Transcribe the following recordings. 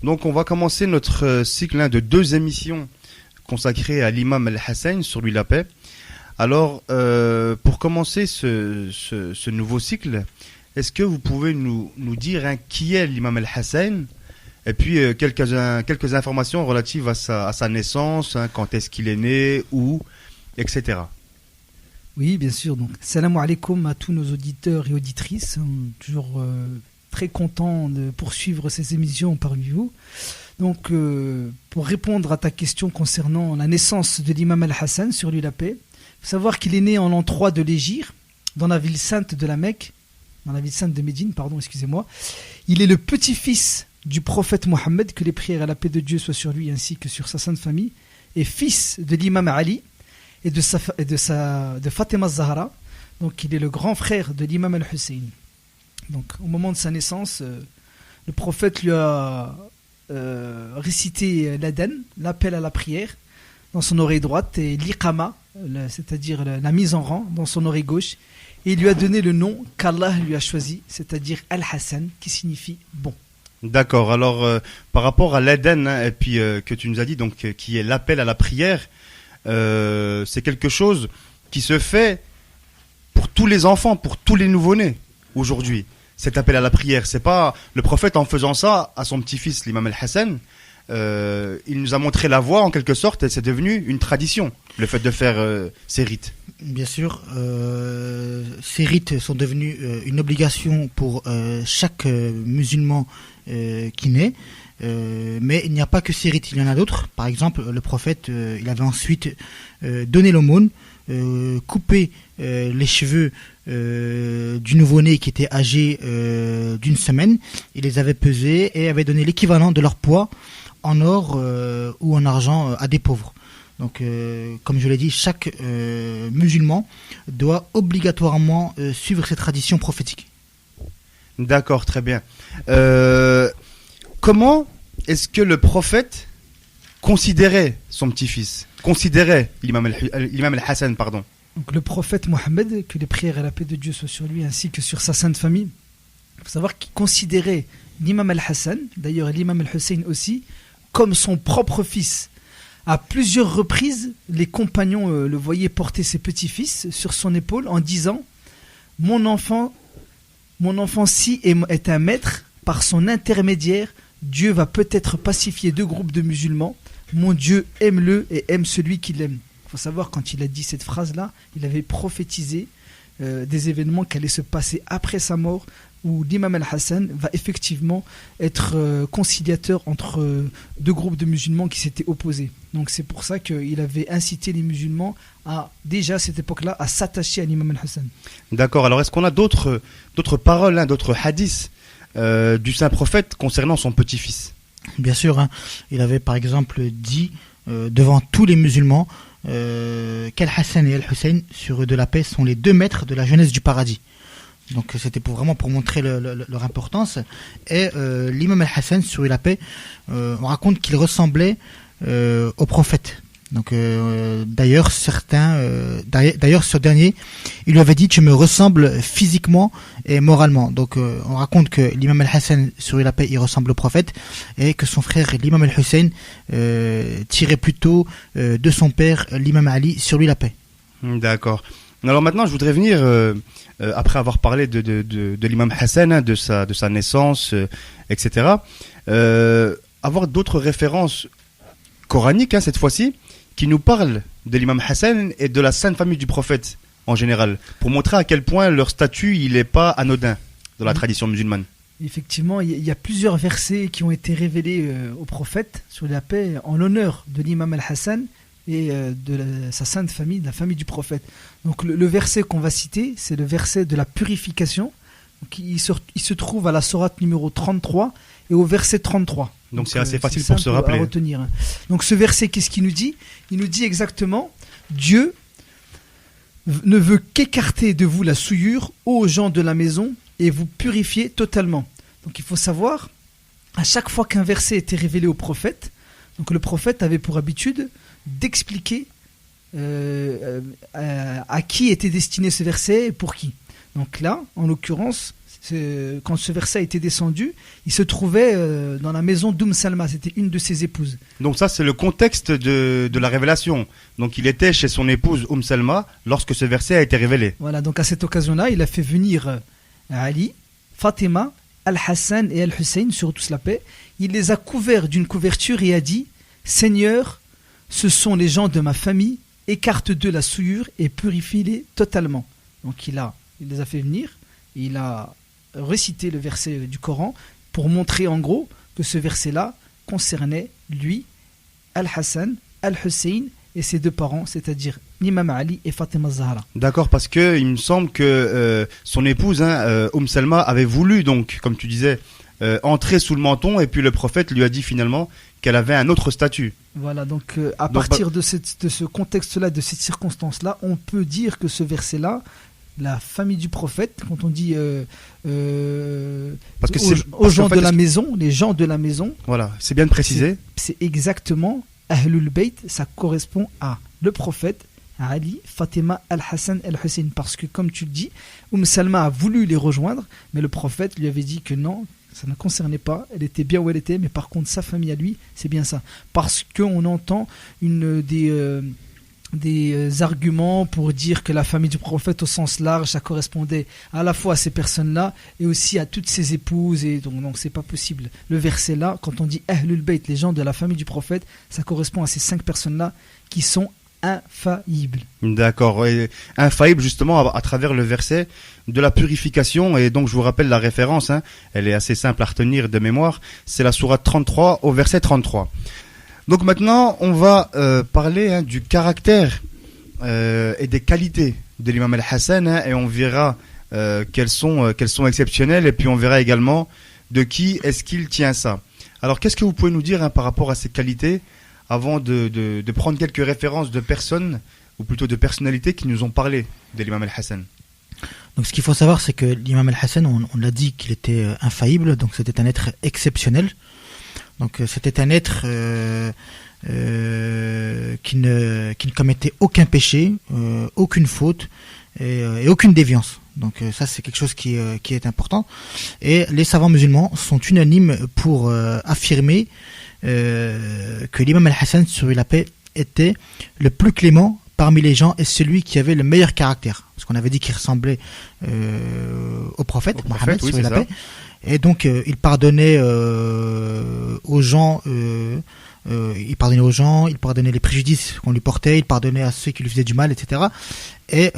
Donc on va commencer notre cycle de 2 émissions consacrées à l'imam Al-Hassan, sur lui la paix. Alors, pour commencer ce nouveau cycle, est-ce que vous pouvez nous dire qui est l'imam Al-Hassan, et puis quelques informations relatives à sa naissance, quand est-ce qu'il est né, où, etc. Oui, bien sûr. Donc, salam alaikum à tous nos auditeurs et auditrices. Toujours très content de poursuivre ces émissions parmi vous. Donc, pour répondre à ta question concernant la naissance de l'imam Al-Hassan, sur lui la paix, il faut savoir qu'il est né en l'an 3 de l'Hégire, dans la ville sainte de la Mecque, dans la ville sainte de Médine, pardon, excusez-moi. Il est le petit-fils du prophète Mohammed, que les prières à la paix de Dieu soient sur lui ainsi que sur sa sainte famille, et fils de l'imam Ali et de Fatima Zahra. Donc il est le grand frère de l'imam Al-Hussein. Donc au moment de sa naissance, le prophète lui a récité l'adhan, l'appel à la prière, dans son oreille droite, et l'iqama, c'est-à-dire la mise en rang, dans son oreille gauche, et il lui a donné le nom qu'Allah lui a choisi, c'est-à-dire Al-Hassan, qui signifie bon. D'accord. Alors par rapport à l'adhan, et puis que tu nous as dit, donc qui est l'appel à la prière, c'est quelque chose qui se fait pour tous les enfants, pour tous les nouveau-nés aujourd'hui. Cet appel à la prière, c'est pas le prophète en faisant ça à son petit-fils l'imam Al-Hassan. Il nous a montré la voie en quelque sorte, et c'est devenu une tradition, le fait de faire ces rites. Bien sûr, ces rites sont devenus une obligation pour chaque musulman qui naît. Mais il n'y a pas que ces rites, il y en a d'autres. Par exemple, le prophète, il avait ensuite donné l'aumône, coupé les cheveux du nouveau-né qui était âgé d'une semaine. Il les avait pesés et avait donné l'équivalent de leur poids en or ou en argent à des pauvres. Donc, comme je l'ai dit, chaque musulman doit obligatoirement suivre ces traditions prophétiques. D'accord, très bien. Comment est-ce que le prophète considérait son petit-fils, considérait l'imam Al-Hassan, pardon? Donc, le prophète Mohammed, que les prières et la paix de Dieu soient sur lui ainsi que sur sa sainte famille, il faut savoir qu'il considérait l'imam Al-Hassan, d'ailleurs l'imam Al-Hussein aussi, comme son propre fils. À plusieurs reprises, les compagnons le voyaient porter ses petits-fils sur son épaule en disant « Mon enfant-ci est un maître, par son intermédiaire, Dieu va peut-être pacifier 2 groupes de musulmans. Mon Dieu, aime-le et aime celui qui l'aime. » Il faut savoir, quand il a dit cette phrase-là, il avait prophétisé des événements qui allaient se passer après sa mort, où l'imam Al-Hassan va effectivement être conciliateur entre 2 groupes de musulmans qui s'étaient opposés. Donc c'est pour ça qu'il avait incité les musulmans déjà à cette époque-là, à s'attacher à l'imam Al-Hassan. D'accord. Alors est-ce qu'on a d'autres paroles, d'autres hadiths du saint prophète concernant son petit-fils? Bien sûr, il avait par exemple dit devant tous les musulmans qu'Al-Hassan et Al-Hussein, sur eux de la paix, sont les 2 maîtres de la jeunesse du paradis. Donc c'était vraiment pour montrer leur importance. Et l'imam Al-Hassan, sur la paix, on raconte qu'il ressemblait au prophète. Donc d'ailleurs ce dernier, il lui avait dit: tu me ressembles physiquement et moralement. Donc on raconte que l'imam Al-Hassan, sur la paix, il ressemble au prophète, et que son frère l'imam Al-Hussein tirait plutôt de son père l'imam Ali, sur lui la paix. D'accord. Alors maintenant je voudrais venir après avoir parlé de l'imam Hassan, de sa naissance, etc., avoir d'autres références coraniques, cette fois-ci, qui nous parlent de l'imam Hassan et de la sainte famille du prophète en général, pour montrer à quel point leur statut il n'est pas anodin dans la tradition musulmane. Effectivement, il y a plusieurs versets qui ont été révélés au prophète, sur la paix, en l'honneur de l'imam Al-Hassan et sa sainte famille, de la famille du prophète. Donc le verset qu'on va citer, c'est le verset de la purification. Donc, il se trouve à la sourate numéro 33 et au verset 33. Donc c'est assez facile pour se rappeler. À retenir. Donc ce verset, qu'est-ce qu'il nous dit? Il nous dit exactement: Dieu ne veut qu'écarter de vous la souillure, ô gens de la maison, et vous purifier totalement. Donc il faut savoir, à chaque fois qu'un verset était révélé au prophète, donc le prophète avait pour habitude d'expliquer à qui était destiné ce verset et pour qui. Donc là, en l'occurrence, quand ce verset a été descendu, il se trouvait dans la maison Salma, c'était une de ses épouses. Donc ça, c'est le contexte de la révélation. Donc il était chez son épouse Salma lorsque ce verset a été révélé. Voilà, donc à cette occasion-là, il a fait venir Ali, Fatima, Al-Hassan et Al-Hussein, sur tous la paix. Il les a couverts d'une couverture et a dit « Seigneur, ce sont les gens de ma famille, écarte d'eux la souillure et purifie-les totalement. » Donc il les a fait venir, il a récité le verset du Coran pour montrer en gros que ce verset-là concernait lui, Al-Hassan, Al-Hussein et ses deux parents, c'est-à-dire l'imam Ali et Fatima Zahra. D'accord, parce que il me semble que son épouse, Salma, avait voulu, donc, comme tu disais, entrer sous le menton, et puis le prophète lui a dit finalement qu'elle avait un autre statut. Voilà, donc à partir de ce contexte-là, de cette circonstance-là, on peut dire que ce verset-là, la famille du prophète, quand on dit parce que aux gens de la maison, les gens de la maison. Voilà, c'est bien de préciser. C'est exactement Ahlul Bayt, ça correspond à le prophète, à Ali, Fatima, Al-Hassan, Al-Hussein. Parce que comme tu le dis, Salma a voulu les rejoindre, mais le prophète lui avait dit que non, ça ne concernait pas, elle était bien où elle était, mais par contre sa famille à lui, c'est bien ça. Parce qu'on entend des arguments pour dire que la famille du prophète au sens large, ça correspondait à la fois à ces personnes-là et aussi à toutes ses épouses, et donc c'est pas possible. Le verset là, quand on dit Ahlul Bayt, les gens de la famille du prophète, ça correspond à ces 5 personnes-là qui sont infaillibles. D'accord, et infaillibles justement à travers le verset de la purification, et donc je vous rappelle la référence, elle est assez simple à retenir de mémoire, c'est la sourate 33 au verset 33. Donc maintenant, on va parler du caractère et des qualités de l'imam Al-Hassan, et on verra qu'elles sont exceptionnelles, et puis on verra également de qui est-ce qu'il tient ça. Alors qu'est-ce que vous pouvez nous dire par rapport à ces qualités, avant de prendre quelques références de personnes, ou plutôt de personnalités qui nous ont parlé de l'imam Al-Hassan? Donc ce qu'il faut savoir, c'est que l'imam Al-Hassan, on l'a dit qu'il était infaillible, donc c'était un être exceptionnel. Donc c'était un être qui ne commettait aucun péché, aucune faute et aucune déviance. Donc ça c'est quelque chose qui est important. Et les savants musulmans sont unanimes pour affirmer que l'imam Al-Hassan, sur lui la paix, était le plus clément parmi les gens et celui qui avait le meilleur caractère. Parce qu'on avait dit qu'il ressemblait au prophète, Mohammed, sur lui la paix. Et donc il pardonnait aux gens, il pardonnait les préjudices qu'on lui portait, il pardonnait à ceux qui lui faisaient du mal, etc. Et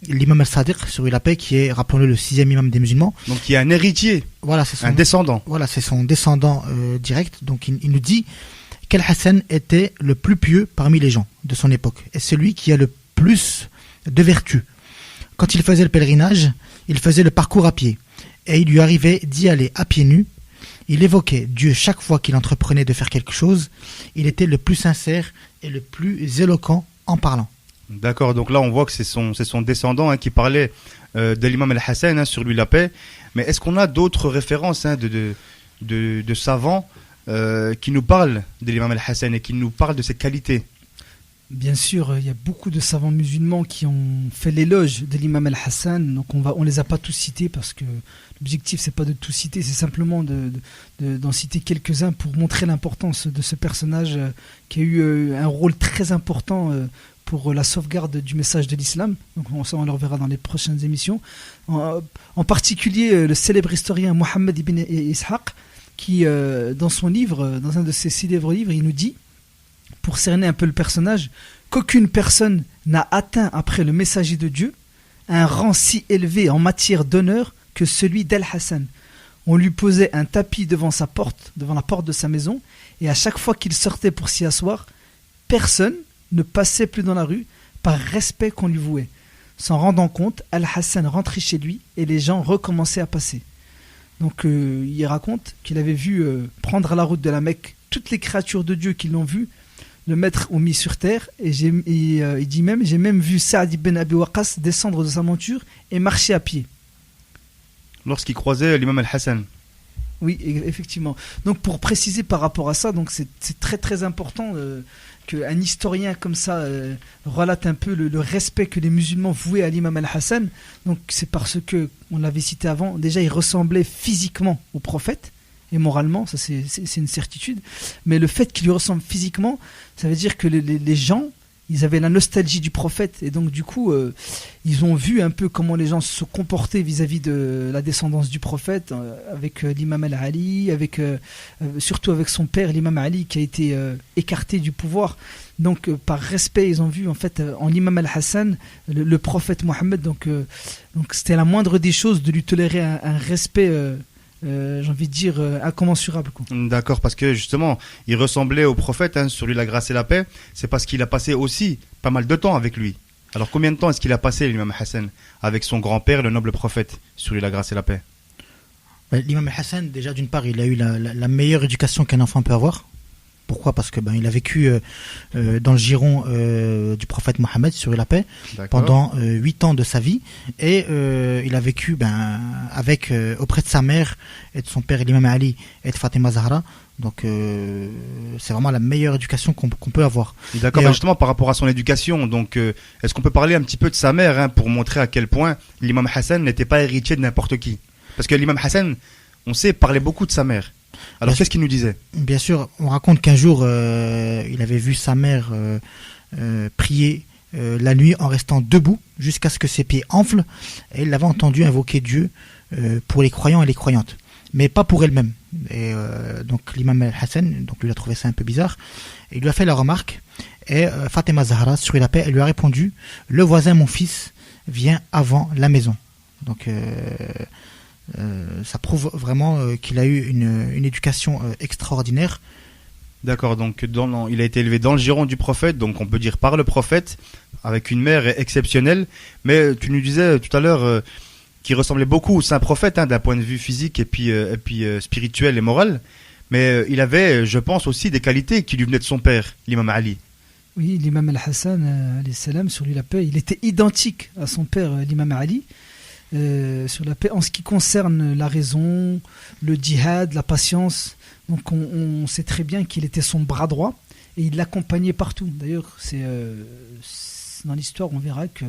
l'imam al-Sadiq, sur lui la paix, qui est, rappelons-le, le 6e imam des musulmans. Donc il y a un héritier, voilà, c'est un descendant. Voilà, c'est son descendant direct. Donc il nous dit qu'Al-Hassan était le plus pieux parmi les gens de son époque, et celui qui a le plus de vertus. Quand il faisait le pèlerinage, il faisait le parcours à pied. Et il lui arrivait d'y aller à pieds nus. Il évoquait Dieu chaque fois qu'il entreprenait de faire quelque chose. Il était le plus sincère et le plus éloquent en parlant. D'accord, donc là on voit que c'est son descendant qui parlait de l'imam Al-Hassan, sur lui la paix. Mais est-ce qu'on a d'autres références de savants qui nous parlent de l'imam Al-Hassan et qui nous parlent de ses qualités? Bien sûr, il y a beaucoup de savants musulmans qui ont fait l'éloge de l'imam Al-Hassan. Donc on les a pas tous cités parce que l'objectif c'est pas de tout citer, c'est simplement d'en citer quelques-uns pour montrer l'importance de ce personnage qui a eu un rôle très important pour la sauvegarde du message de l'islam. Donc on le reverra dans les prochaines émissions. En particulier le célèbre historien Mohammed ibn Ishaq qui dans son livre, dans un de ses célèbres livres, il nous dit, pour cerner un peu le personnage, qu'aucune personne n'a atteint après le messager de Dieu un rang si élevé en matière d'honneur que celui d'Al-Hassan. On lui posait un tapis devant la porte de sa maison, et à chaque fois qu'il sortait pour s'y asseoir, personne ne passait plus dans la rue par respect qu'on lui vouait. S'en rendant compte, Al-Hassan rentrait chez lui et les gens recommençaient à passer. Donc il raconte qu'il avait vu prendre la route de la Mecque toutes les créatures de Dieu qui l'ont vu le mettre au mis sur terre, et il dit même, j'ai même vu Saad ibn Abi Waqqas descendre de sa monture et marcher à pied. Lorsqu'il croisait l'imam Al-Hassan. Oui, effectivement. Donc pour préciser par rapport à ça, donc c'est très très important qu'un historien comme ça relate un peu le respect que les musulmans vouaient à l'imam al-Hassan. Donc c'est parce que, on l'avait cité avant, déjà il ressemblait physiquement au prophète et moralement, ça c'est une certitude. Mais le fait qu'il lui ressemble physiquement, ça veut dire que les gens, ils avaient la nostalgie du prophète et donc du coup ils ont vu un peu comment les gens se comportaient vis-à-vis de la descendance du prophète avec l'imam al-Ali, surtout avec son père l'imam Ali qui a été écarté du pouvoir. Donc par respect ils ont vu en fait en l'imam al-Hassan le prophète Mohammed, donc c'était la moindre des choses de lui tolérer un respect j'ai envie de dire incommensurable, quoi. D'accord, parce que justement, il ressemblait au prophète, hein, sur lui la grâce et la paix. C'est parce qu'il a passé aussi pas mal de temps avec lui. Alors combien de temps est-ce qu'il a passé, l'imam Hassan, avec son grand-père, le noble prophète, sur lui la grâce et la paix? L'imam Hassan, déjà d'une part, il a eu la meilleure éducation qu'un enfant peut avoir. Pourquoi? Parce que il a vécu dans le giron du prophète Mohammed sur la paix. D'accord. Pendant 8 ans de sa vie et il a vécu avec auprès de sa mère et de son père l'imam Ali et de Fatima Zahra. Donc c'est vraiment la meilleure éducation qu'on peut avoir. D'accord, justement par rapport à son éducation, donc est-ce qu'on peut parler un petit peu de sa mère, hein, pour montrer à quel point l'imam Hassan n'était pas héritier de n'importe qui? Parce que l'imam Hassan, on sait, parlait beaucoup de sa mère. Alors qu'est-ce qu'il nous disait? Bien sûr, on raconte qu'un jour il avait vu sa mère prier la nuit en restant debout jusqu'à ce que ses pieds enflent, et il l'avait entendu invoquer Dieu pour les croyants et les croyantes, mais pas pour elle-même. Et donc l'imam al-Hassan, donc lui a trouvé ça un peu bizarre, et il lui a fait la remarque, et Fatima Zahra, sur la paix, elle lui a répondu: le voisin, mon fils, vient avant la maison. Donc ça prouve vraiment qu'il a eu une éducation extraordinaire. D'accord, donc il a été élevé dans le giron du prophète, donc on peut dire par le prophète, avec une mère exceptionnelle. Mais tu nous disais tout à l'heure qu'il ressemblait beaucoup au saint prophète, hein, d'un point de vue physique et puis spirituel et moral. Mais il avait, je pense, aussi des qualités qui lui venaient de son père, l'imam Ali. Oui, l'imam al-Hassan, alayhi salam, sur lui la paix, il était identique à son père, l'imam Ali. Sur la paix, en ce qui concerne la raison, le djihad, la patience, donc on sait très bien qu'il était son bras droit et il l'accompagnait partout. D'ailleurs, c'est dans l'histoire, on verra que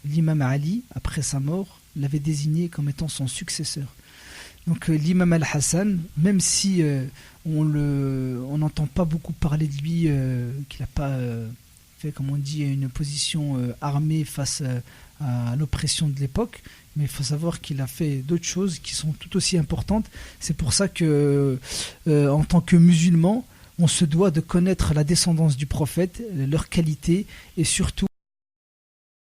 l'imam Ali, après sa mort, l'avait désigné comme étant son successeur. Donc l'imam al-Hassan, même si on n'entend pas beaucoup parler de lui, qu'il n'a pas fait, comme on dit, une position armée face à l'oppression de l'époque, mais il faut savoir qu'il a fait d'autres choses qui sont tout aussi importantes. C'est pour ça que, en tant que musulman, on se doit de connaître la descendance du prophète, leurs qualités et surtout